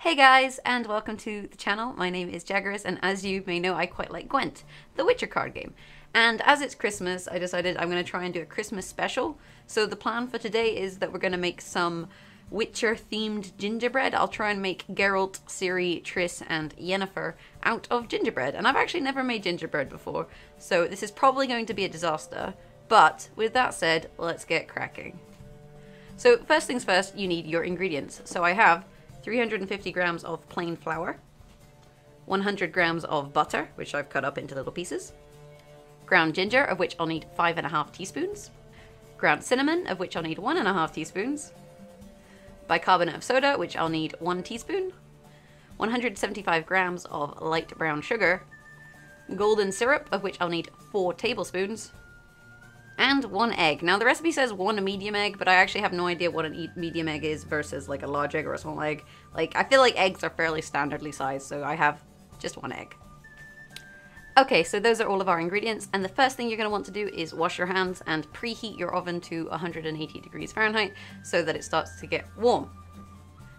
Hey guys, and welcome to the channel. My name is Jaggerous, and as you may know, I quite like Gwent, the Witcher card game. And as it's Christmas, I decided I'm going to try and do a Christmas special. So the plan for today is that we're going to make some Witcher-themed gingerbread. I'll try and make Geralt, Ciri, Triss, and Yennefer out of gingerbread. And I've actually never made gingerbread before, so this is probably going to be a disaster. But with that said, let's get cracking. So first things first, you need your ingredients. So I have 350 grams of plain flour, 100 grams of butter, which I've cut up into little pieces, ground ginger, of which I'll need 5½ teaspoons, ground cinnamon, of which I'll need 1½ teaspoons, bicarbonate of soda, which I'll need 1 teaspoon, 175 grams of light brown sugar, golden syrup, of which I'll need 4 tablespoons, and 1 egg. Now the recipe says 1 medium egg, but I actually have no idea what a medium egg is versus like a large egg or a small egg. Like, I feel like eggs are fairly standardly sized, so I have just 1 egg. Okay, so those are all of our ingredients, and the first thing you're going to want to do is wash your hands and preheat your oven to 180 degrees Fahrenheit so that it starts to get warm.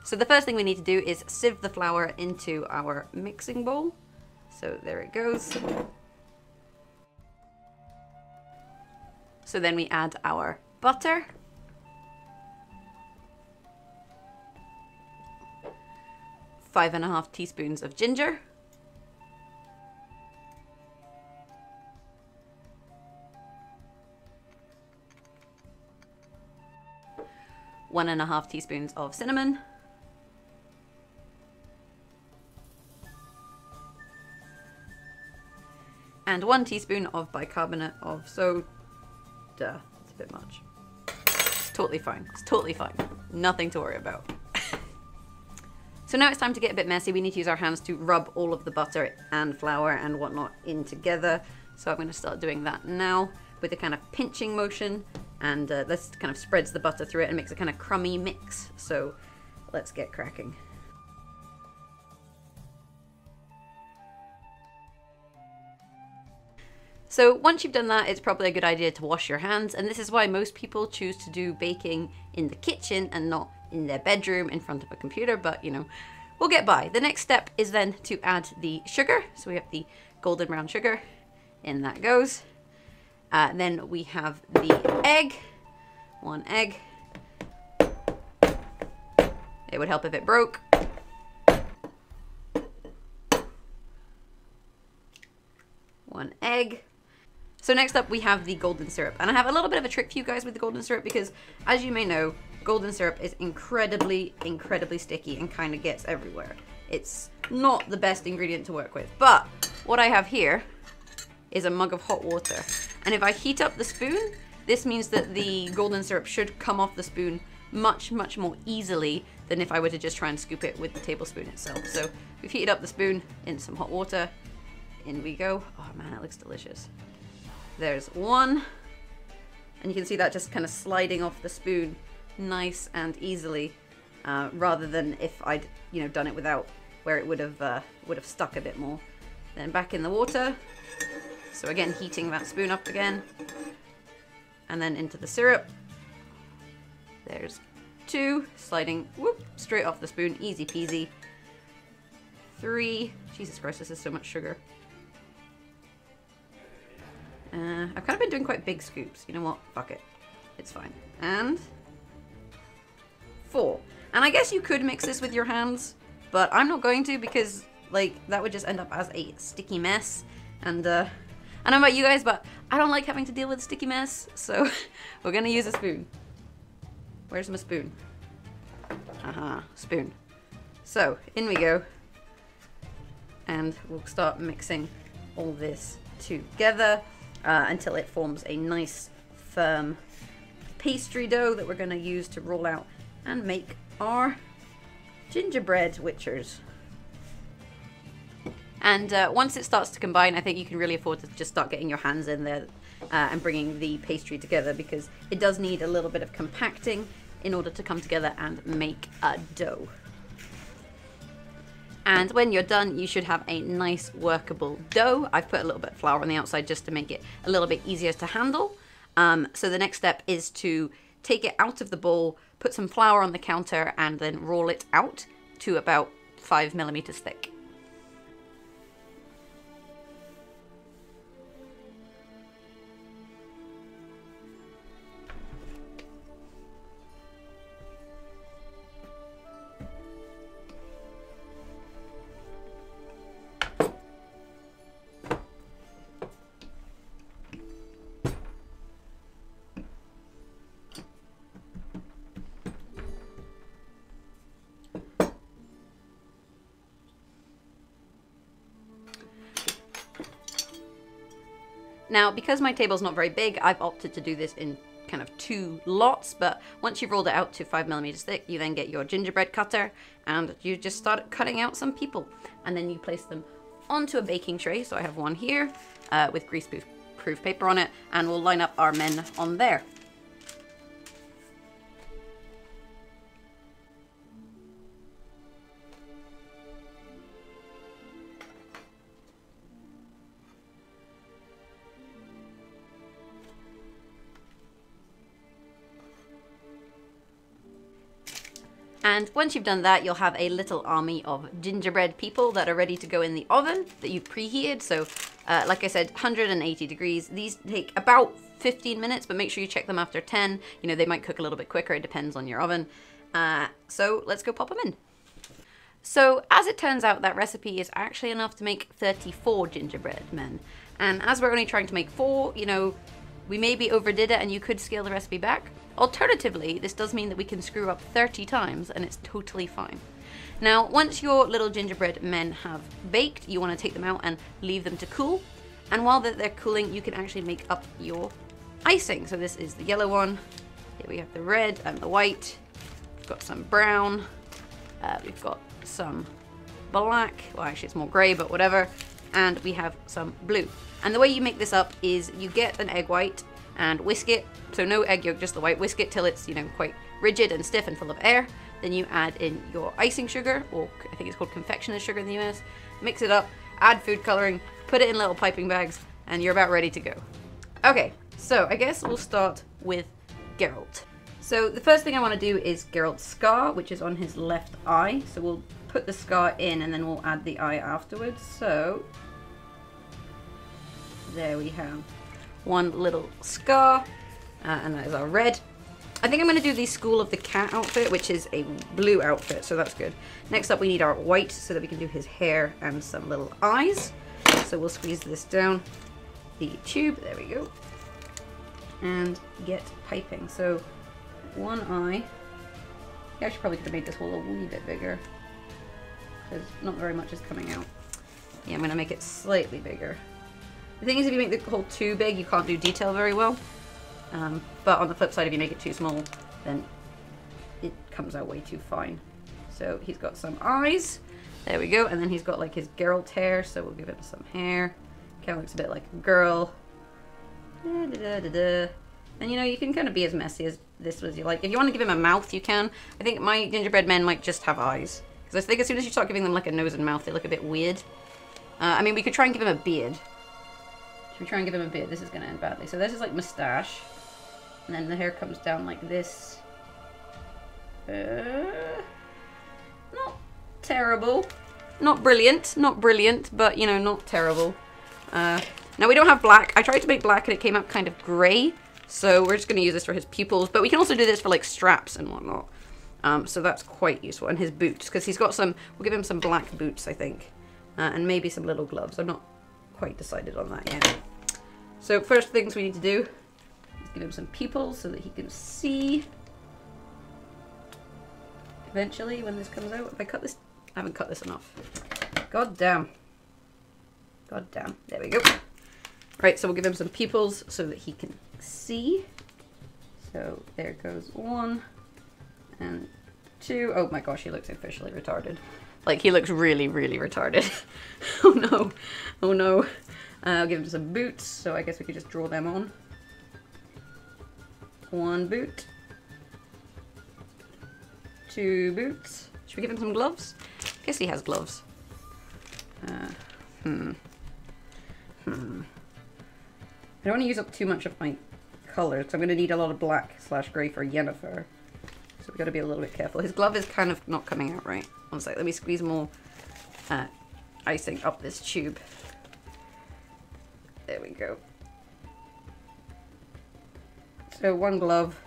So the first thing we need to do is sieve the flour into our mixing bowl. So there it goes. So then we add our butter, (5½ teaspoons of ginger, (1½ teaspoons of cinnamon, and 1 teaspoon of bicarbonate of soda. It's a bit much. It's totally fine. It's totally fine. Nothing to worry about. So now it's time to get a bit messy. We need to use our hands to rub all of the butter and flour and whatnot in together. So I'm going to start doing that now with a kind of pinching motion. And this kind of spreads the butter through it and makes a kind of crummy mix. So let's get cracking. So once you've done that, it's probably a good idea to wash your hands, and this is why most people choose to do baking in the kitchen and not in their bedroom in front of a computer, but you know, we'll get by. The next step is then to add the sugar. So we have the golden brown sugar, in that goes. Then we have the egg, 1 egg. It would help if it broke. One egg. So next up we have the golden syrup, and I have a little bit of a trick for you guys with the golden syrup because, as you may know, golden syrup is incredibly sticky and kind of gets everywhere. It's not the best ingredient to work with, but what I have here is a mug of hot water, and if I heat up the spoon, this means that the golden syrup should come off the spoon much more easily than if I were to just try and scoop it with the tablespoon itself. So we've heated up the spoon in some hot water. In we go. Oh man, it looks delicious. There's 1, and you can see that just kind of sliding off the spoon nice and easily, rather than if I'd, you know, done it without, where it would have stuck a bit more. Then back in the water. So again, heating that spoon up again, and then into the syrup. There's 2, sliding whoop straight off the spoon, easy peasy. 3. Jesus Christ, this is so much sugar. I've kind of been doing quite big scoops. You know what? Fuck it. It's fine. And 4. And I guess you could mix this with your hands, but I'm not going to because, like, that would just end up as a sticky mess. And I don't know about you guys, but I don't like having to deal with a sticky mess, so we're gonna use a spoon. Where's my spoon? Aha, spoon. So, in we go. And we'll start mixing all this together until it forms a nice firm pastry dough that we're going to use to roll out and make our gingerbread witchers. And once it starts to combine, I think you can really afford to just start getting your hands in there and bringing the pastry together, because it does need a little bit of compacting in order to come together and make a dough. And when you're done, you should have a nice workable dough. I've put a little bit of flour on the outside just to make it a little bit easier to handle. So the next step is to take it out of the bowl, put some flour on the counter, and then roll it out to about 5mm thick. Now, because my table's not very big, I've opted to do this in kind of 2 lots, but once you've rolled it out to 5mm thick, you then get your gingerbread cutter and you just start cutting out some people. And then you place them onto a baking tray. So I have one here with grease-proof paper on it, and we'll line up our men on there. And once you've done that, you'll have a little army of gingerbread people that are ready to go in the oven that you've preheated. So like I said, 180 degrees. These take about 15 minutes, but make sure you check them after 10. You know, they might cook a little bit quicker. It depends on your oven. So let's go pop them in. So as it turns out, that recipe is actually enough to make 34 gingerbread men. And as we're only trying to make 4, you know, we maybe overdid it and you could scale the recipe back. Alternatively, this does mean that we can screw up 30 times and it's totally fine. Now, once your little gingerbread men have baked, you want to take them out and leave them to cool. And while they're cooling, you can actually make up your icing. So this is the yellow one. Here we have the red and the white. We've got some brown. We've got some black. Well, actually it's more gray, but whatever. And we have some blue. And the way you make this up is you get an egg white and whisk it. So no egg yolk, just the white. Whisk it till it's, you know, quite rigid and stiff and full of air. Then you add in your icing sugar, or I think it's called confectioner's sugar in the US. Mix it up, add food coloring, put it in little piping bags, and you're about ready to go. Okay, so I guess we'll start with Geralt. So the first thing I want to do is Geralt's scar, which is on his left eye. So we'll put the scar in and then we'll add the eye afterwards. So there we have one little scar, and that is our red. I think I'm going to do the School of the Cat outfit, which is a blue outfit, so that's good. Next up we need our white so that we can do his hair and some little eyes. So we'll squeeze this down the tube, there we go, and get piping. So one eye, I actually probably could have made this hole a wee bit bigger because not very much is coming out. Yeah, I'm going to make it slightly bigger. The thing is, if you make the hole too big, you can't do detail very well. But on the flip side, if you make it too small, then it comes out way too fine. So he's got some eyes. There we go. And then he's got like his Geralt hair, so we'll give him some hair. Kind of looks a bit like a girl. And you know, you can kind of be as messy as this as you like. If you want to give him a mouth, you can. I think my gingerbread men might just have eyes. Because I think as soon as you start giving them like a nose and mouth, they look a bit weird. I mean, we could try and give him a beard. Should we try and give him a beard? This is going to end badly. So this is like moustache. And then the hair comes down like this. Not terrible. Not brilliant. Not brilliant, but, you know, not terrible. Now, we don't have black. I tried to make black and it came out kind of grey. So we're just going to use this for his pupils. But we can also do this for, like, straps and whatnot. So that's quite useful. And his boots, because he's got some... We'll give him some black boots, I think. And maybe some little gloves. I'm not quite decided on that yet. So first things we need to do is give him some pupils so that he can see. Eventually, when this comes out, if I cut this, I haven't cut this enough. God damn. God damn. There we go. Right, so we'll give him some pupils so that he can see. So there goes 1 and 2. Oh my gosh, he looks officially retarded. Like, he looks really, really retarded. Oh no. Oh no. I'll give him some boots, so I guess we could just draw them on. 1 boot. 2 boots. Should we give him some gloves? I guess he has gloves. I don't want to use up too much of my colors, so I'm going to need a lot of black / grey for Yennefer. So we got to be a little bit careful. His glove is kind of not coming out right. One sec, let me squeeze more icing up this tube. There we go. So 1 glove,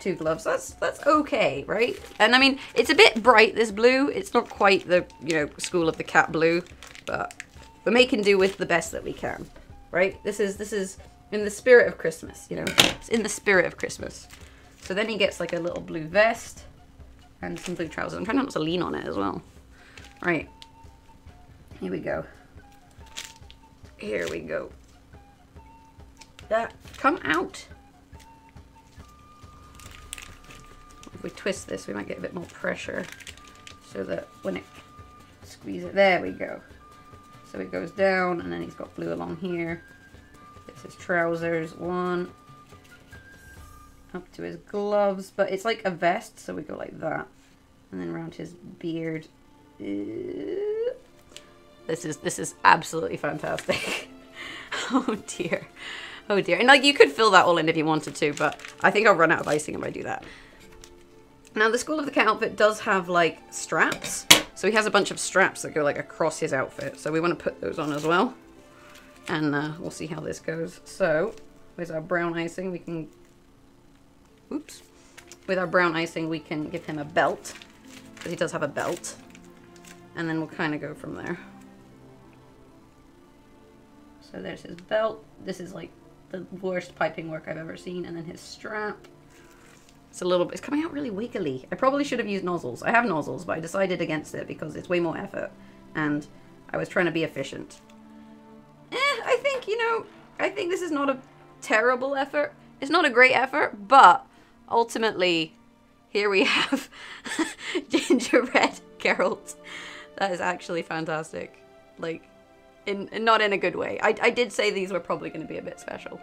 2 gloves. That's okay, right? And I mean, it's a bit bright, this blue. It's not quite the, you know, School of the Cat blue, but we're making do with the best that we can, right? This is in the spirit of Christmas, you know. It's in the spirit of Christmas. So then he gets like a little blue vest and some blue trousers. I'm trying not to lean on it as well. Right. Here we go. Here we go. That, come out. If we twist this, we might get a bit more pressure so that when it squeezes, there we go. So it goes down, and then he's got blue along here. This is trousers, 1. Up to his gloves, but it's like a vest, so we go like that. And then around his beard. This is absolutely fantastic. Oh dear. Oh dear. And like, you could fill that all in if you wanted to, but I think I'll run out of icing if I do that. Now the School of the Cat outfit does have like straps. So he has a bunch of straps that go like across his outfit. So we want to put those on as well. And we'll see how this goes. So with our brown icing, we can, oops. With our brown icing, we can give him a belt, because he does have a belt. And then we'll kind of go from there. So there's his belt. This is like the worst piping work I've ever seen. And then his strap. It's a little bit, it's coming out really wiggly. I probably should have used nozzles. I have nozzles, but I decided against it because it's way more effort. And I was trying to be efficient. I think, you know, I think this is not a terrible effort. It's not a great effort, but ultimately, here we have Gingerbread Geralt. That is actually fantastic. Like, not in a good way. I did say these were probably going to be a bit special.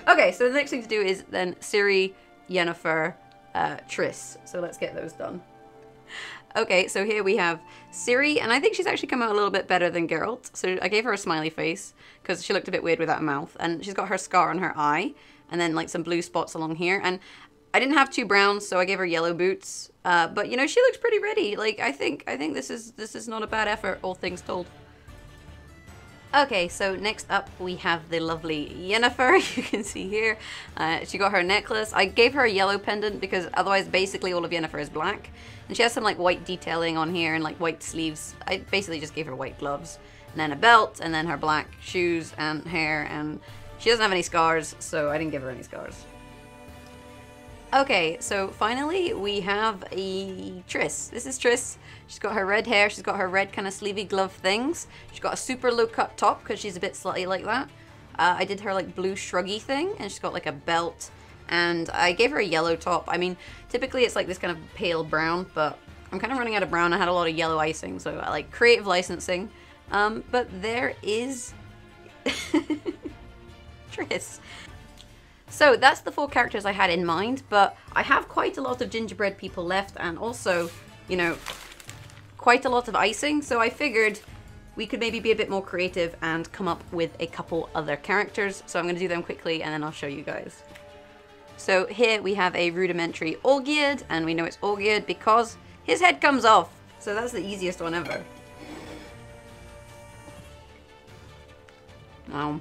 Okay, so the next thing to do is then Ciri, Yennefer, Triss. So let's get those done. Okay, so here we have Ciri, and I think she's actually come out a little bit better than Geralt. So I gave her a smiley face because she looked a bit weird with that mouth, and she's got her scar on her eye, and then like some blue spots along here. And I didn't have 2 browns, so I gave her yellow boots. But you know, she looks pretty ready. Like I think this is not a bad effort, all things told. Okay, so next up we have the lovely Yennefer. You can see here, she got her necklace. I gave her a yellow pendant because otherwise basically all of Yennefer is black. And she has some like white detailing on here and like white sleeves. I basically just gave her white gloves. And then a belt, and then her black shoes and hair, and she doesn't have any scars, so I didn't give her any scars. Okay, so finally we have a Triss. This is Triss. She's got her red hair, she's got her red kind of sleevey glove things. She's got a super low cut top because she's a bit slutty like that. I did her like blue shruggy thing, and she's got like a belt. And I gave her a yellow top. I mean, typically it's like this kind of pale brown, but I'm kind of running out of brown. I had a lot of yellow icing, so I like creative licensing. But there is Triss. So that's the 4 characters I had in mind, but I have quite a lot of gingerbread people left, and also, you know, quite a lot of icing, so I figured we could maybe be a bit more creative and come up with a couple other characters. So I'm going to do them quickly and then I'll show you guys. So here we have a rudimentary Olgierd, and we know it's Olgierd because his head comes off. So that's the easiest one ever. Wow.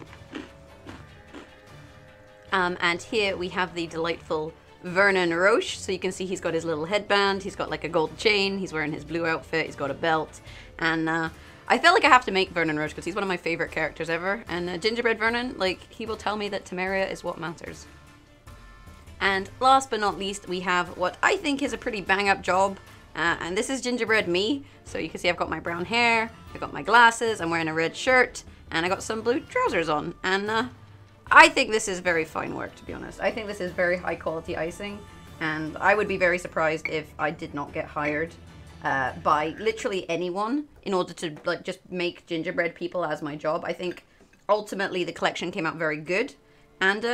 And here we have the delightful Vernon Roche. So you can see he's got his little headband, he's got like a gold chain, he's wearing his blue outfit, he's got a belt. And I felt like I have to make Vernon Roche because he's one of my favorite characters ever. And Gingerbread Vernon, like, he will tell me that Temeria is what matters. And last but not least, we have what I think is a pretty bang up job. And this is Gingerbread me. So you can see I've got my brown hair, I got my glasses, I'm wearing a red shirt, and I got some blue trousers on. And I think this is very fine work, to be honest. I think this is very high quality icing, and I would be very surprised if I did not get hired by literally anyone in order to like just make gingerbread people as my job. I think ultimately the collection came out very good, and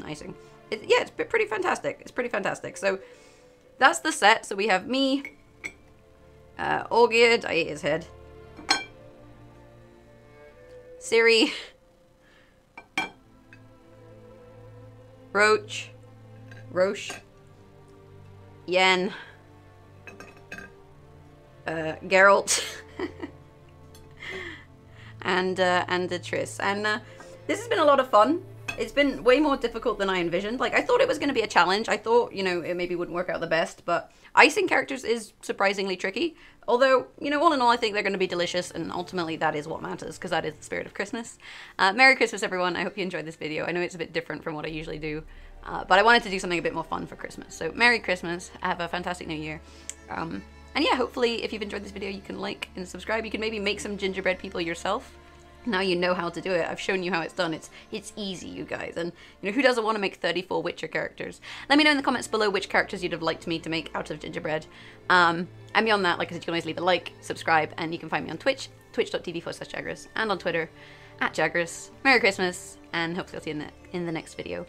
icing. Yeah, it's pretty fantastic. It's pretty fantastic. So that's the set. So we have me, Olgierd, I ate his head, Ciri, Roche, Yen, Geralt, and Triss. And this has been a lot of fun. It's been way more difficult than I envisioned. Like, I thought it was going to be a challenge. I thought, you know, it maybe wouldn't work out the best, but icing characters is surprisingly tricky. Although, you know, all in all, I think they're going to be delicious, and ultimately that is what matters, because that is the spirit of Christmas. Merry Christmas, everyone. I hope you enjoyed this video. I know it's a bit different from what I usually do, but I wanted to do something a bit more fun for Christmas. So, Merry Christmas. Have a fantastic New Year. And yeah, hopefully, if you've enjoyed this video, you can like and subscribe. You can maybe make some gingerbread people yourself. Now you know how to do it. I've shown you how it's done. It's easy, you guys. And, you know, who doesn't want to make 34 Witcher characters? Let me know in the comments below which characters you'd have liked me to make out of gingerbread. And beyond that, like I said, you can always leave a like, subscribe, and you can find me on Twitch, twitch.tv/Jaggerous, and on Twitter, @Jaggerous. Merry Christmas, and hopefully I'll see you in the next video.